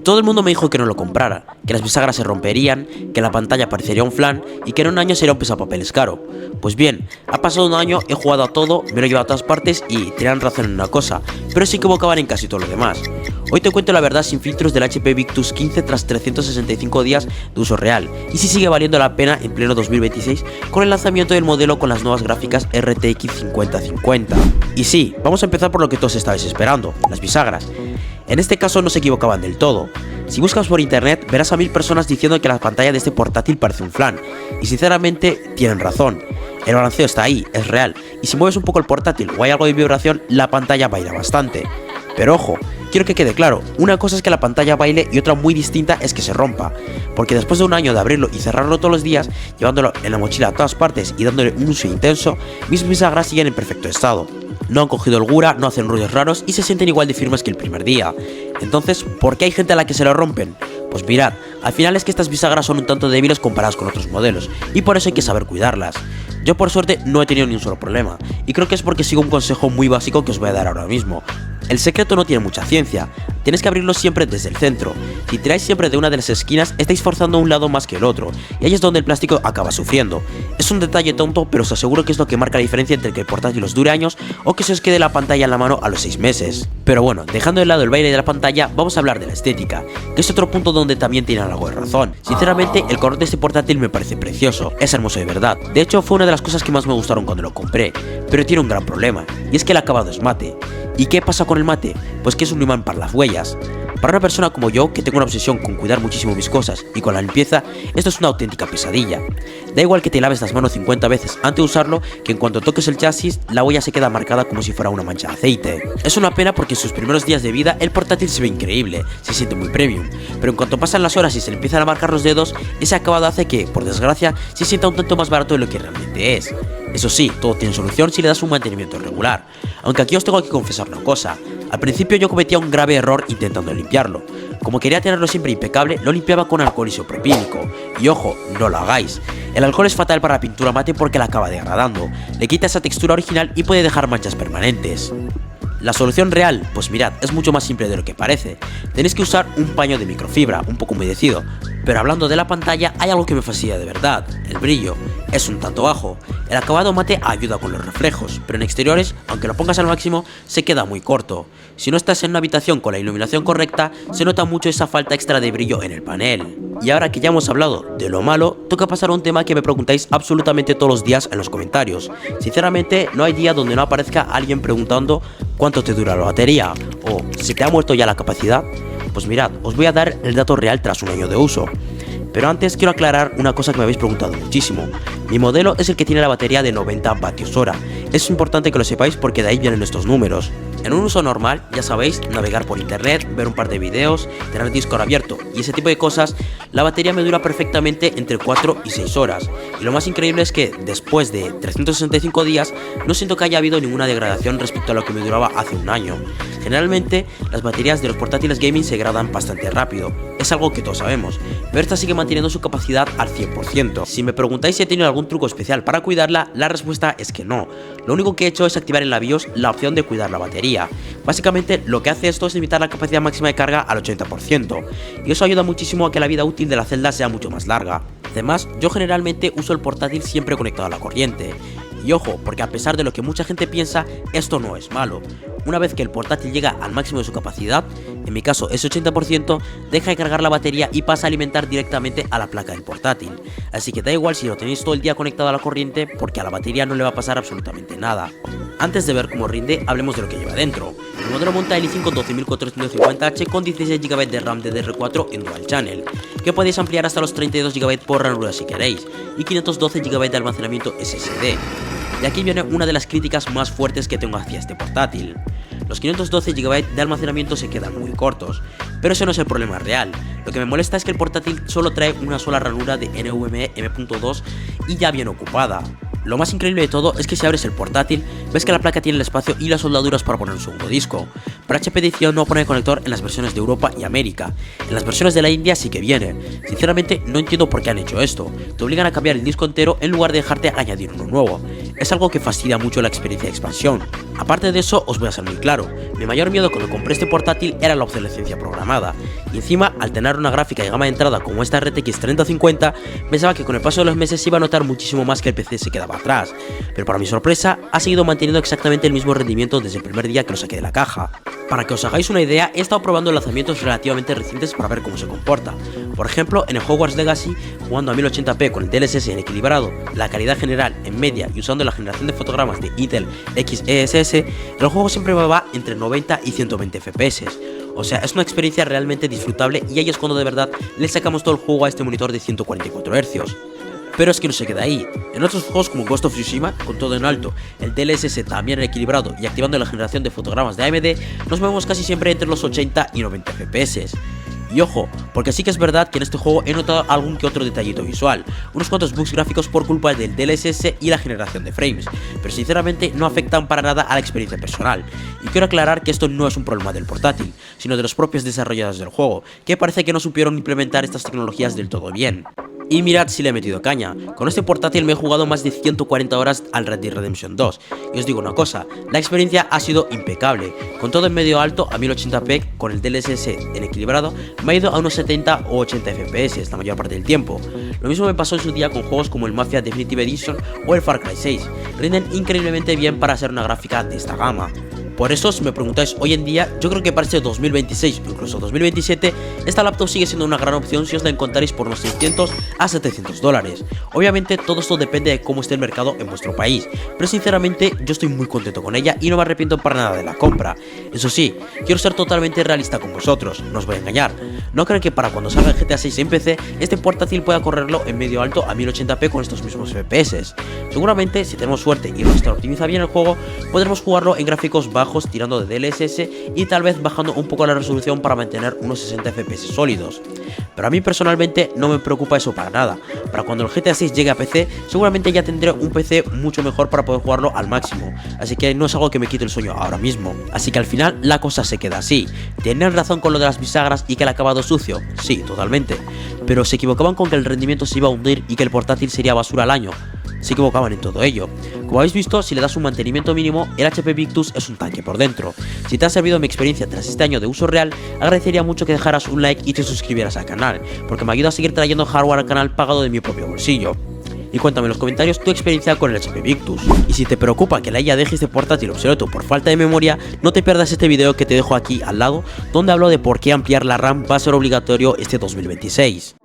Todo el mundo me dijo que no lo comprara, que las bisagras se romperían, que la pantalla parecería un flan y que en un año sería un pesapapeles caro. Pues bien, ha pasado un año, he jugado a todo, me lo he llevado a todas partes y tenían razón en una cosa, pero se equivocaban en casi todo lo demás. Hoy te cuento la verdad sin filtros del HP Victus 15 tras 365 días de uso real, y si sigue valiendo la pena en pleno 2026 con el lanzamiento del modelo con las nuevas gráficas RTX 5050. Y sí, vamos a empezar por lo que todos estabais esperando, las bisagras. En este caso no se equivocaban del todo. Si buscas por internet verás a 1000 personas diciendo que la pantalla de este portátil parece un flan, y sinceramente tienen razón. El balanceo está ahí, es real, y si mueves un poco el portátil o hay algo de vibración, la pantalla baila bastante. Pero ojo, quiero que quede claro, una cosa es que la pantalla baile y otra muy distinta es que se rompa, porque después de un año de abrirlo y cerrarlo todos los días, llevándolo en la mochila a todas partes y dándole un uso intenso, mis bisagras siguen en perfecto estado. No han cogido holgura, no hacen ruidos raros y se sienten igual de firmes que el primer día. Entonces, ¿por qué hay gente a la que se lo rompen? Pues mirad, al final es que estas bisagras son un tanto débiles comparadas con otros modelos, y por eso hay que saber cuidarlas. Yo por suerte no he tenido ni un solo problema, y creo que es porque sigo un consejo muy básico que os voy a dar ahora mismo. El secreto no tiene mucha ciencia, tienes que abrirlo siempre desde el centro. Si tiráis siempre de una de las esquinas, estáis forzando un lado más que el otro, y ahí es donde el plástico acaba sufriendo. Es un detalle tonto, pero os aseguro que es lo que marca la diferencia entre que el portátil os dure años o que se os quede la pantalla en la mano a los 6 meses. Pero bueno, dejando de lado el baile de la pantalla, vamos a hablar de la estética, que es otro punto donde también tienen algo de razón. Sinceramente, el color de este portátil me parece precioso, es hermoso de verdad. De hecho, fue una de las cosas que más me gustaron cuando lo compré, pero tiene un gran problema, y es que el acabado es mate. ¿Y qué pasa con el mate? Pues que es un imán para las huellas. Para una persona como yo, que tengo una obsesión con cuidar muchísimo mis cosas y con la limpieza, esto es una auténtica pesadilla. Da igual que te laves las manos 50 veces antes de usarlo, que en cuanto toques el chasis, la huella se queda marcada como si fuera una mancha de aceite. Es una pena porque en sus primeros días de vida el portátil se ve increíble, se siente muy premium, pero en cuanto pasan las horas y se le empiezan a marcar los dedos, ese acabado hace que, por desgracia, se sienta un tanto más barato de lo que realmente es. Eso sí, todo tiene solución si le das un mantenimiento regular. Aunque aquí os tengo que confesar una cosa. Al principio yo cometía un grave error intentando limpiarlo. Como quería tenerlo siempre impecable, lo limpiaba con alcohol isopropílico. Y ojo, no lo hagáis. El alcohol es fatal para la pintura mate porque la acaba degradando. Le quita esa textura original y puede dejar manchas permanentes. La solución real, pues mirad, es mucho más simple de lo que parece. Tenéis que usar un paño de microfibra, un poco humedecido. Pero hablando de la pantalla, hay algo que me fastidia de verdad, el brillo. Es un tanto bajo. El acabado mate ayuda con los reflejos, pero en exteriores, aunque lo pongas al máximo, se queda muy corto. Si no estás en una habitación con la iluminación correcta, se nota mucho esa falta extra de brillo en el panel. Y ahora que ya hemos hablado de lo malo, toca pasar a un tema que me preguntáis absolutamente todos los días en los comentarios. Sinceramente, no hay día donde no aparezca alguien preguntando cuánto te dura la batería, o ¿se te ha muerto ya la capacidad? Pues mirad, os voy a dar el dato real tras un año de uso. Pero antes quiero aclarar una cosa que me habéis preguntado muchísimo. Mi modelo es el que tiene la batería de 90 vatios hora. Es importante que lo sepáis porque de ahí vienen estos números. En un uso normal, ya sabéis, navegar por internet, ver un par de videos, tener el Discord abierto y ese tipo de cosas, la batería me dura perfectamente entre 4 y 6 horas. Y lo más increíble es que después de 365 días no siento que haya habido ninguna degradación respecto a lo que me duraba hace un año. Generalmente, las baterías de los portátiles gaming se degradan bastante rápido, es algo que todos sabemos, pero esta sigue manteniendo su capacidad al 100%. Si me preguntáis si he tenido algún truco especial para cuidarla, la respuesta es que no. Lo único que he hecho es activar en la BIOS la opción de cuidar la batería. Básicamente lo que hace esto es limitar la capacidad máxima de carga al 80%, y eso ayuda muchísimo a que la vida útil de la celda sea mucho más larga. Además, yo generalmente uso el portátil siempre conectado a la corriente. Y ojo, porque a pesar de lo que mucha gente piensa, esto no es malo. Una vez que el portátil llega al máximo de su capacidad, en mi caso es 80%, deja de cargar la batería y pasa a alimentar directamente a la placa del portátil. Así que da igual si lo tenéis todo el día conectado a la corriente, porque a la batería no le va a pasar absolutamente nada. Antes de ver cómo rinde, hablemos de lo que lleva dentro. El modelo monta el i5 12450H con 16 GB de RAM DDR4 en Dual Channel, que podéis ampliar hasta los 32 GB por ranura si queréis, y 512 GB de almacenamiento SSD. Y aquí viene una de las críticas más fuertes que tengo hacia este portátil. Los 512 GB de almacenamiento se quedan muy cortos, pero ese no es el problema real. Lo que me molesta es que el portátil solo trae una sola ranura de NVMe M.2 y ya bien ocupada. Lo más increíble de todo es que si abres el portátil, ves que la placa tiene el espacio y las soldaduras para poner un segundo disco. Pero HP decidió no poner conector en las versiones de Europa y América. En las versiones de la India sí que viene. Sinceramente no entiendo por qué han hecho esto. Te obligan a cambiar el disco entero en lugar de dejarte añadir uno nuevo. es algo que fastidia mucho la experiencia de expansión. Aparte de eso, os voy a ser muy claro, mi mayor miedo cuando compré este portátil era la obsolescencia programada, y encima, al tener una gráfica de gama de entrada como esta RTX 3050, pensaba que con el paso de los meses se iba a notar muchísimo más que el PC se quedaba atrás, pero para mi sorpresa, ha seguido manteniendo exactamente el mismo rendimiento desde el primer día que lo saqué de la caja. Para que os hagáis una idea, he estado probando lanzamientos relativamente recientes para ver cómo se comporta. Por ejemplo, en el Hogwarts Legacy, jugando a 1080p con el DLSS en equilibrado, la calidad general en media y usando la generación de fotogramas de Intel XESS, el juego siempre va entre 90 y 120 FPS. O sea, es una experiencia realmente disfrutable y ahí es cuando de verdad le sacamos todo el juego a este monitor de 144 Hz. Pero es que no se queda ahí. En otros juegos como Ghost of Tsushima, con todo en alto, el DLSS también equilibrado y activando la generación de fotogramas de AMD, nos movemos casi siempre entre los 80 y 90 FPS. Y ojo, porque sí que es verdad que en este juego he notado algún que otro detallito visual, unos cuantos bugs gráficos por culpa del DLSS y la generación de frames, pero sinceramente no afectan para nada a la experiencia personal. Y quiero aclarar que esto no es un problema del portátil, sino de los propios desarrolladores del juego, que parece que no supieron implementar estas tecnologías del todo bien. Y mirad si le he metido caña, con este portátil me he jugado más de 140 horas al Red Dead Redemption 2, y os digo una cosa, la experiencia ha sido impecable, con todo en medio alto a 1080p con el DLSS en equilibrado me ha ido a unos 70 o 80 FPS la mayor parte del tiempo. Lo mismo me pasó en su día con juegos como el Mafia Definitive Edition o el Far Cry 6, rinden increíblemente bien para ser una gráfica de esta gama. Por eso, si me preguntáis hoy en día, yo creo que para este 2026 o incluso 2027, esta laptop sigue siendo una gran opción si os la encontráis por unos 600 a 700 dólares. Obviamente todo esto depende de cómo esté el mercado en vuestro país, pero sinceramente yo estoy muy contento con ella y no me arrepiento para nada de la compra. Eso sí, quiero ser totalmente realista con vosotros, no os voy a engañar. No creo que para cuando salga el GTA 6 en PC, este portátil pueda correrlo en medio alto a 1080p con estos mismos FPS. Seguramente, si tenemos suerte y Rockstar optimiza bien el juego, podremos jugarlo en gráficos bajos tirando de DLSS y tal vez bajando un poco la resolución para mantener unos 60 FPS sólidos. Pero a mí personalmente no me preocupa eso para nada. Para cuando el GTA 6 llegue a PC, seguramente ya tendré un PC mucho mejor para poder jugarlo al máximo, así que no es algo que me quite el sueño ahora mismo. Así que al final la cosa se queda así. ¿Tienen razón con lo de las bisagras y que el acabado sucio? Sí, totalmente. Pero se equivocaban con que el rendimiento se iba a hundir y que el portátil sería basura al año. Se equivocaban en todo ello. Como habéis visto, si le das un mantenimiento mínimo, el HP Victus es un tanque por dentro. Si te ha servido mi experiencia tras este año de uso real, agradecería mucho que dejaras un like y te suscribieras al canal, porque me ayuda a seguir trayendo hardware al canal pagado de mi propio bolsillo. Y cuéntame en los comentarios tu experiencia con el HP Victus. Y si te preocupa que la IA deje este portátil obsoleto por falta de memoria, no te pierdas este video que te dejo aquí al lado, donde hablo de por qué ampliar la RAM va a ser obligatorio este 2026.